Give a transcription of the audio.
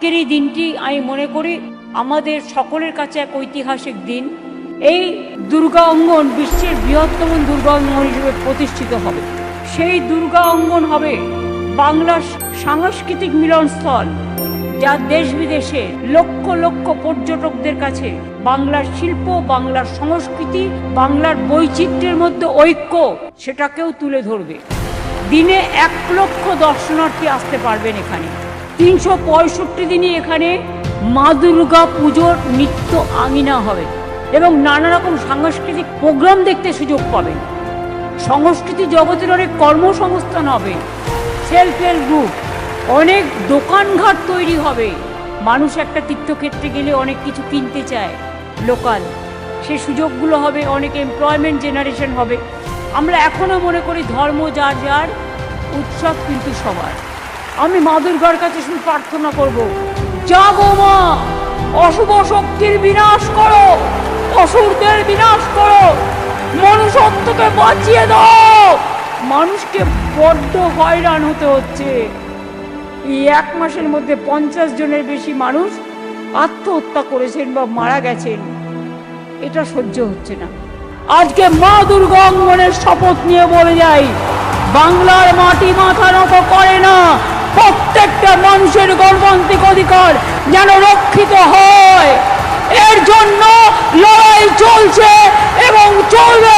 আজকের এই দিনটি আমি মনে করি আমাদের সকলের কাছে এক ঐতিহাসিক দিন। এই দুর্গা অঙ্গন বিশ্বের বৃহত্তম দুর্গা অঙ্গন হিসেবে প্রতিষ্ঠিত হবে। সেই দুর্গা অঙ্গন হবে বাংলার সাংস্কৃতিক মিলনস্থল, যা দেশ বিদেশে লক্ষ লক্ষ পর্যটকদের কাছে বাংলার শিল্প, বাংলার সংস্কৃতি, বাংলার বৈচিত্র্যের মধ্যে ঐক্য সেটাকেও তুলে ধরবে। দিনে 1 লক্ষ দর্শনার্থী আসতে পারবেন এখানে। 365 দিনই এখানে মা দুর্গা পুজোর নিত্য আঙিনা হবে এবং নানা রকম সাংস্কৃতিক প্রোগ্রাম দেখতে সুযোগ পাবেন। সংস্কৃতি জগতের অনেক কর্মসংস্থান হবে, সেলফ হেল্প গ্রুপ, অনেক দোকানঘাট তৈরি হবে। মানুষ একটা তীর্থক্ষেত্রে গেলে অনেক কিছু কিনতে চায় লোকাল, সেই সুযোগগুলো হবে, অনেক এমপ্লয়মেন্ট জেনারেশন হবে। আমরা এখনও মনে করি ধর্ম যার যার, উৎসব কিন্তু সবার। আমি মা দুর্গার কাছে শুধু প্রার্থনা করব, জাগো মা, অশুভ শক্তির বিনাশ করো, অসুরদের বিনাশ করো, মনুষ্যত্বকে বাঁচিয়ে দাও। মানুষকে বড্ড হয়রান হতে হচ্ছে। এই 1 মাসের মধ্যে 50 জনের বেশি মানুষ আত্মহত্যা করেছেন বা মারা গেছেন। এটা সহ্য হচ্ছে না। আজকে মা দুর্গা অঙ্গনের শপথ নিয়ে বলে যাই, বাংলার মাটি মাথা নত করে না। প্রত্যেকটা মানুষের গণতান্ত্রিক অধিকার যেন রক্ষিত হয়, এর জন্য লড়াই চলছে এবং চলবে।